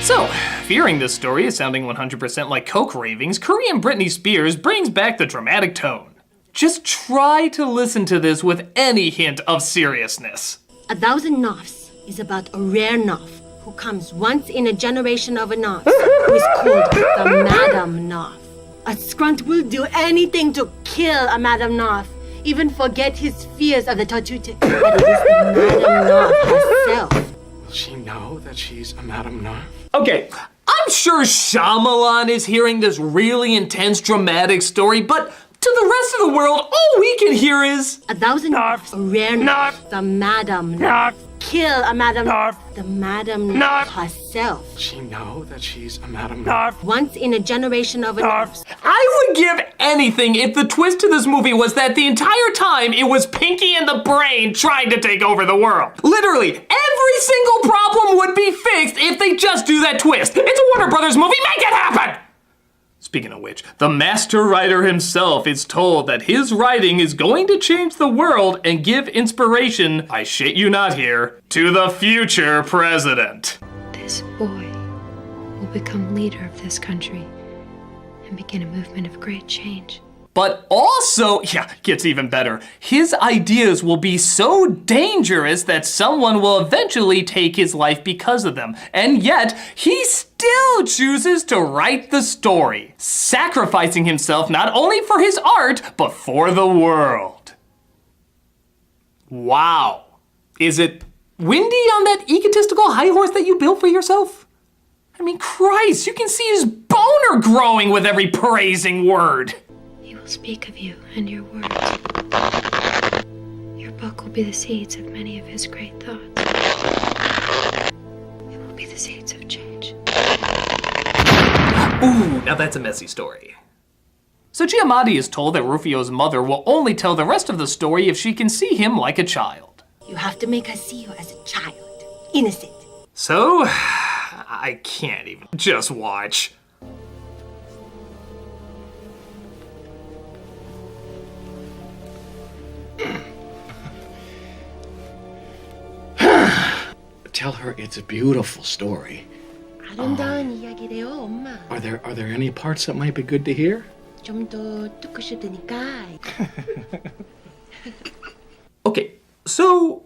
So, fearing this story is sounding 100% like coke ravings, Korean Britney Spears brings back the dramatic tone. Just try to listen to this with any hint of seriousness. 1,000 Knopfs is about a rare Knopf who comes once in a generation of a Knopf, who is called the Madam Knopf. A Scrunt will do anything to kill a Madam Knopf, even forget his fears of the Tatutic. But it is the Madam Knopf herself. Will she know that she's a Madam Knopf? Okay, I'm sure Shyamalan is hearing this really intense, dramatic story, but to the rest of the world, all we can hear is 1,000 Knopfs, a rare Knopf, the Madam Knopf. Kill a Madam Knopf, the Madam Knopf herself. Will she know that she's a Madam Knopf? Once in a generation of a Knopf. I would give anything if the twist to this movie was that the entire time it was Pinky and the Brain trying to take over the world. Literally, every single problem would be fixed if they just do that twist. It's a Warner Brothers movie, make it happen! Speaking of which, the master writer himself is told that his writing is going to change the world and give inspiration, I shit you not here, to the future president. This boy will become leader of this country and begin a movement of great change. But also, gets even better, his ideas will be so dangerous that someone will eventually take his life because of them. And yet, he still chooses to write the story, sacrificing himself not only for his art, but for the world. Wow. Is it windy on that egotistical high horse that you built for yourself? I mean, Christ, you can see his boner growing with every praising word. He will speak of you and your words. Your book will be the seeds of many of his great thoughts. It will be the seeds of change. Ooh, now that's a messy story. So Giamatti is told that Rufio's mother will only tell the rest of the story if she can see him like a child. You have to make her see you as a child. Innocent. So, I can't even. Just watch. Tell her it's a beautiful story. 아름다운 이야기래요, 엄마. Are there any parts that might be good to hear? 좀 더 듣고 싶으니까. Okay, so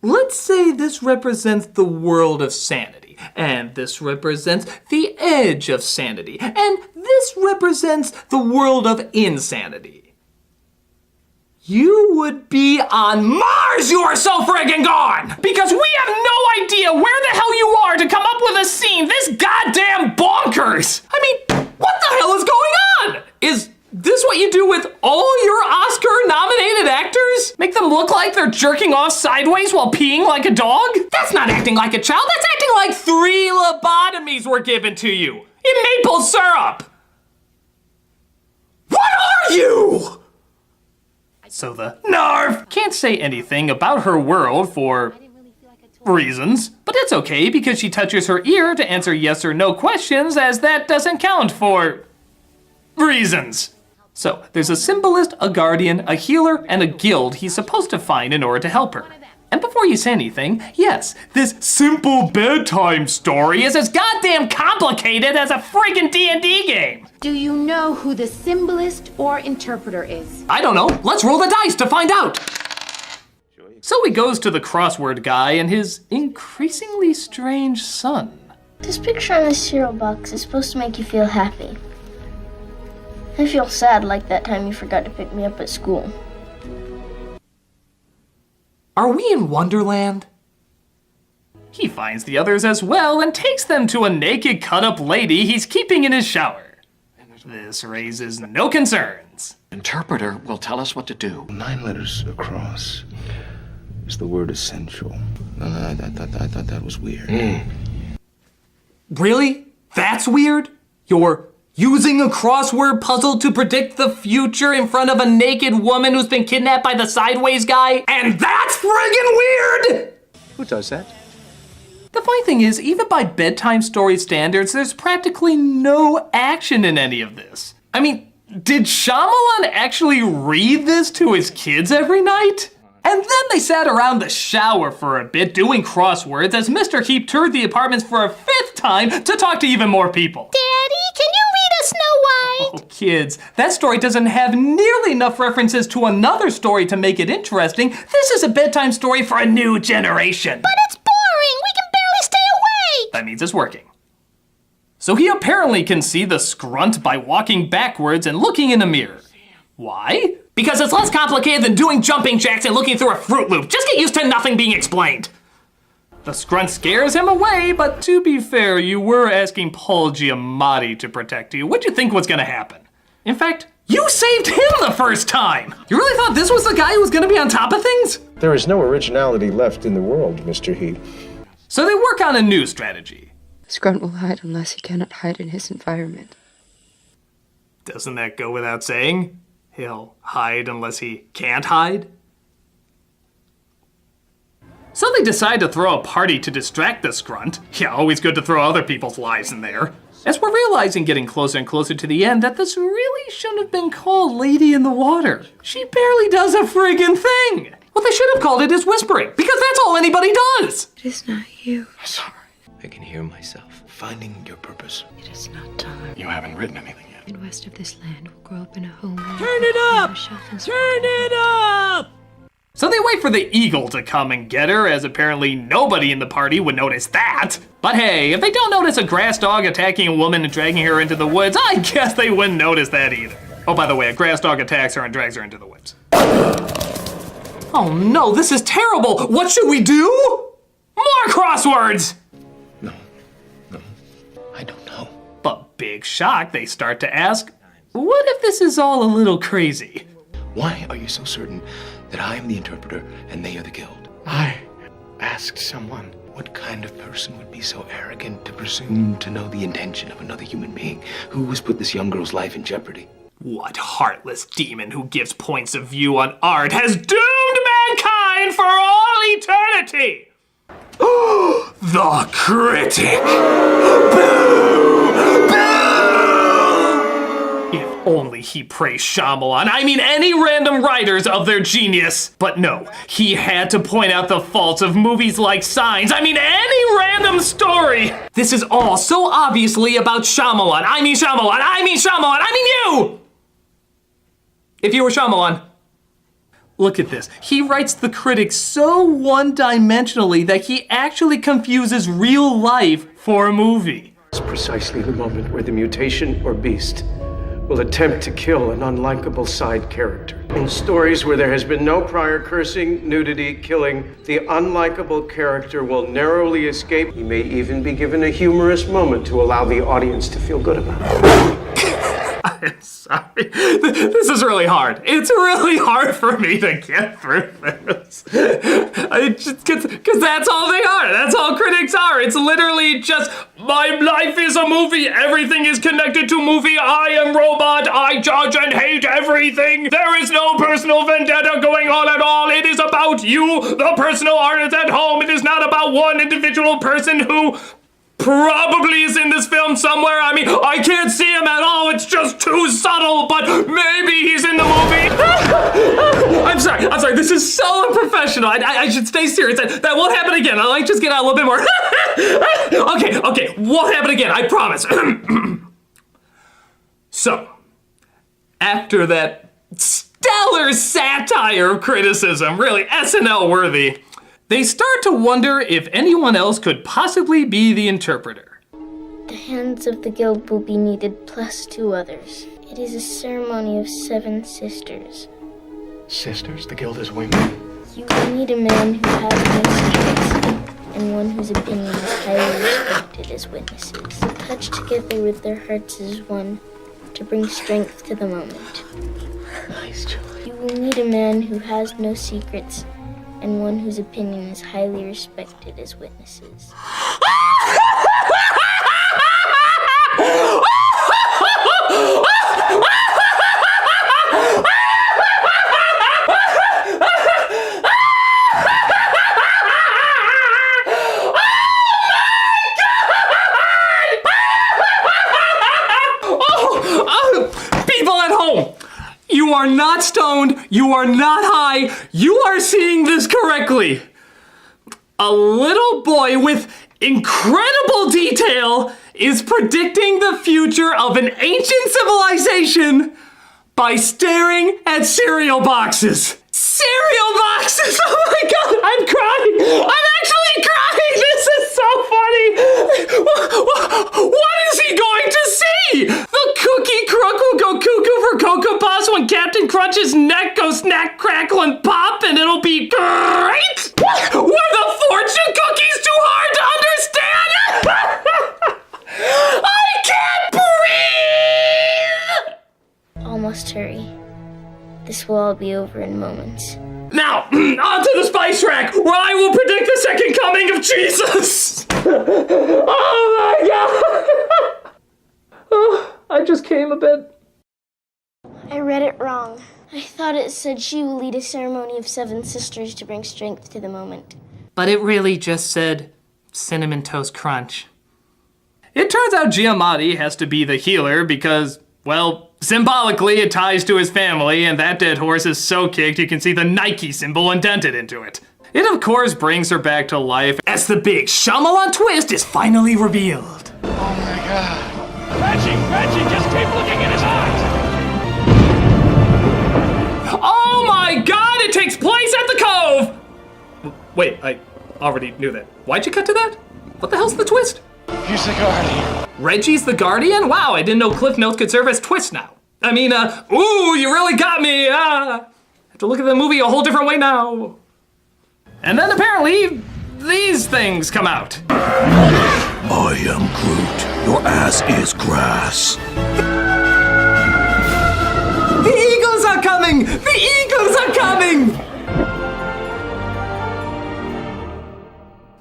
let's say this represents the world of sanity, and this represents the edge of sanity, and this represents the world of insanity. You would be on Mars, you are so friggin' gone! Because we have no idea where the hell you are to come up with a scene this goddamn bonkers! I mean, what the hell is going on? Is this what you do with all your Oscar-nominated actors? Make them look like they're jerking off sideways while peeing like a dog? That's not acting like a child, that's acting like 3 lobotomies were given to you in maple syrup! What are you? So the NARF can't say anything about her world for reasons, but it's okay because she touches her ear to answer yes or no questions, as that doesn't count for reasons. So there's a symbolist, a guardian, a healer, and a guild he's supposed to find in order to help her. And before you say anything, yes, this simple bedtime story is as goddamn complicated as a friggin' D&D game. Do you know who the symbolist or interpreter is? I don't know. Let's roll the dice to find out. So he goes to the crossword guy and his increasingly strange son. This picture on this cereal box is supposed to make you feel happy. I feel sad like that time you forgot to pick me up at school. Are we in Wonderland? He finds the others as well and takes them to a naked cut-up lady he's keeping in his shower. This raises no concerns. Interpreter will tell us what to do. 9 letters across is the word essential. I thought that was weird. Really? That's weird? You're using a crossword puzzle to predict the future in front of a naked woman who's been kidnapped by the sideways guy? And that's friggin' weird! Who does that? The funny thing is, even by bedtime story standards, there's practically no action in any of this. I mean, did Shyamalan actually read this to his kids every night? And then they sat around the shower for a bit doing crosswords as Mr. Heap toured the apartments for a 5th time to talk to even more people. Daddy, can you read us Snow White? Oh, kids, that story doesn't have nearly enough references to another story to make it interesting. This is a bedtime story for a new generation. But it's boring. We can barely stay awake. That means it's working. So he apparently can see the scrunt by walking backwards and looking in a mirror. Why? Because it's less complicated than doing jumping jacks and looking through a Fruit Loop. Just get used to nothing being explained. The scrunt scares him away, but to be fair, you were asking Paul Giamatti to protect you. What'd you think was gonna happen? In fact, you saved him the first time! You really thought this was the guy who was gonna be on top of things? There is no originality left in the world, Mr. Heap. So they work on a new strategy. Scrunt will hide unless he cannot hide in his environment. Doesn't that go without saying? He'll hide unless he can't hide? So they decide to throw a party to distract the scrunt. Yeah, always good to throw other people's lives in there. As we're realizing getting closer and closer to the end that this really shouldn't have been called Lady in the Water. She barely does a friggin' thing. What they should have called it is whispering, because that's all anybody does. It is not you. Sorry. I can hear myself finding your purpose. It is not time. You haven't written anything yet. And west of this land will grow up in a home. Turn it up! Turn it up! So they wait for the eagle to come and get her, as apparently nobody in the party would notice that. But hey, if they don't notice a grass dog attacking a woman and dragging her into the woods, I guess they wouldn't notice that either. Oh, by the way, a grass dog attacks her and drags her into the woods. Oh no, this is terrible! What should we do? More crosswords! No, I don't know. But big shock, they start to ask, what if this is all a little crazy? Why are you so certain that I am the interpreter and they are the guild? I asked someone. What kind of person would be so arrogant to presume to know the intention of another human being? Who has put this young girl's life in jeopardy? What heartless demon who gives points of view on art has doomed mankind for all eternity? The Critic! Boo! Boo! If only he praised Shyamalan, I mean any random writers of their genius. But no, he had to point out the faults of movies like Signs, I mean any random story. This is all so obviously about Shyamalan, I mean Shyamalan, I mean Shyamalan, I mean you! If you were Shyamalan. Look at this. He writes The Critic so one-dimensionally that he actually confuses real life for a movie. It's precisely the moment where the mutation or beast will attempt to kill an unlikable side character. In stories where there has been no prior cursing, nudity, killing, the unlikable character will narrowly escape. He may even be given a humorous moment to allow the audience to feel good about it. I'm sorry. This is really hard. It's really hard for me to get through this. Because that's all they are. That's all critics are. It's literally just, my life is a movie. Everything is connected to movie. I am robot. I judge and hate everything. There is no personal vendetta going on at all. It is about you, the personal artist at home. It is not about one individual person who probably is in this film somewhere. I mean, I can't see him at all. It's just too subtle, but maybe he's in the movie. I'm sorry. This is so unprofessional. I should stay serious. That won't happen again. I'll just get out a little bit more. Okay, won't happen again. I promise. So, after that stellar satire of criticism, really SNL worthy, they start to wonder if anyone else could possibly be the interpreter. The hands of the guild will be needed, plus 2 others. It is a ceremony of 7 sisters. Sisters, the guild is women. You will need a man who has no secrets, and one whose opinion is highly respected as witnesses. Touched together with their hearts as one, to bring strength to the moment. Nice choice. You will need a man who has no secrets, and one whose opinion is highly respected as witnesses. People at home, you are not stoned, you are not high, you are seeing this correctly. A little boy with incredible detail is predicting the future of an ancient civilization by staring at cereal boxes. Cereal boxes! Oh my god, I'm crying! I'm actually crying! This is so funny! What is he going to see? The cookie crook will go cuckoo for Cocoa Puffs when Captain Crunch's neck goes snack, crackle, and pop, and it'll be great! Were the fortune cookies too hard to understand? I can't breathe! Almost hurry. This will all be over in moments. Now, on to the spice rack, where I will predict the second coming of Jesus! Oh my god! Oh, I just came a bit. I read it wrong. I thought it said she will lead a ceremony of 7 sisters to bring strength to the moment. But it really just said Cinnamon Toast Crunch. It turns out Giamatti has to be the healer because, well, symbolically, it ties to his family, and that dead horse is so kicked you can see the Nike symbol indented into it. It, of course, brings her back to life as the big Shyamalan twist is finally revealed. Oh my god. Reggie, just keep looking in his eyes! Oh my god, it takes place at the Cove! Wait, I already knew that. Why'd you cut to that? What the hell's the twist? He's the guardian. Reggie's the Guardian? Wow, I didn't know Cliff Notes could serve as twists now. I mean, ooh, you really got me. I have to look at the movie a whole different way now. And then apparently, these things come out. I am Groot. Your ass is grass. The Eagles are coming! The Eagles are coming!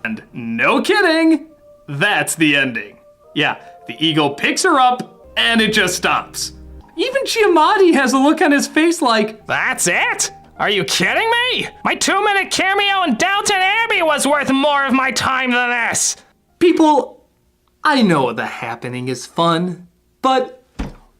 And no kidding, that's the ending. Yeah, the eagle picks her up, and it just stops. Even Giamatti has a look on his face like, that's it? Are you kidding me? My 2-minute cameo in Downton Abbey was worth more of my time than this. People, I know the happening is fun, but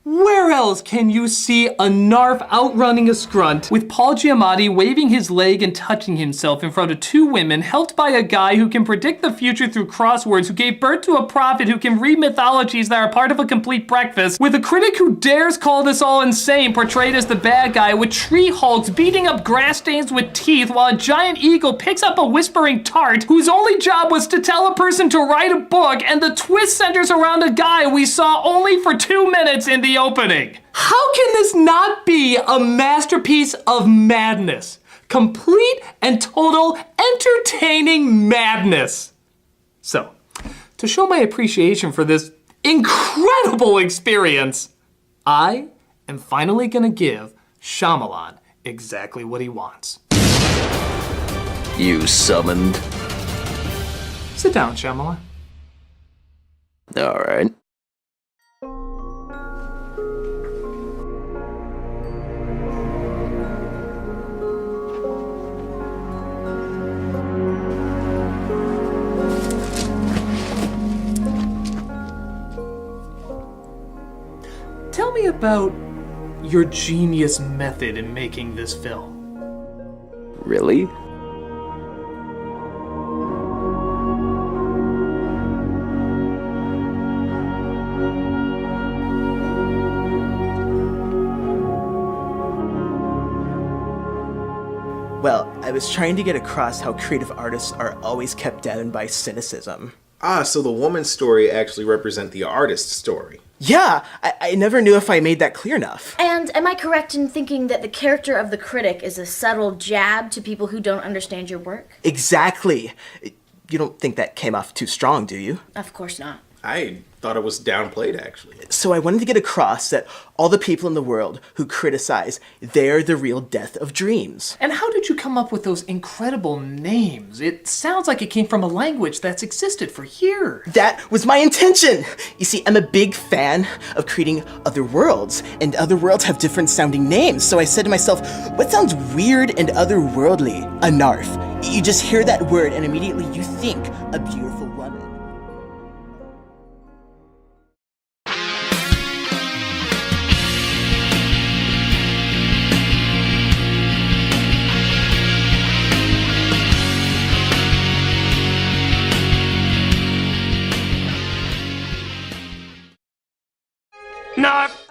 where else can you see a narf outrunning a scrunt with Paul Giamatti waving his leg and touching himself in front of 2 women helped by a guy who can predict the future through crosswords, who gave birth to a prophet who can read mythologies that are part of a complete breakfast, with a critic who dares call this all insane portrayed as the bad guy, with tree hulks beating up grass stains with teeth while a giant eagle picks up a whispering tart whose only job was to tell a person to write a book, and the twist centers around a guy we saw only for 2 minutes in the opening. How can this not be a masterpiece of madness? Complete and total entertaining madness. So, to show my appreciation for this incredible experience, I am finally gonna give Shyamalan exactly what he wants. You summoned. Sit down, Shyamalan. All right. Tell me about your genius method in making this film. Really? Well, I was trying to get across how creative artists are always kept down by cynicism. Ah, so the woman's story actually represents the artist's story. Yeah, I never knew if I made that clear enough. And am I correct in thinking that the character of the critic is a subtle jab to people who don't understand your work? Exactly. You don't think that came off too strong, do you? Of course not. I thought it was downplayed, actually. So I wanted to get across that all the people in the world who criticize, they're the real death of dreams. And how did you come up with those incredible names? It sounds like it came from a language that's existed for years. That was my intention! You see, I'm a big fan of creating other worlds, and other worlds have different sounding names, so I said to myself, what sounds weird and otherworldly? A narf. You just hear that word and immediately you think a beautiful woman. Enough!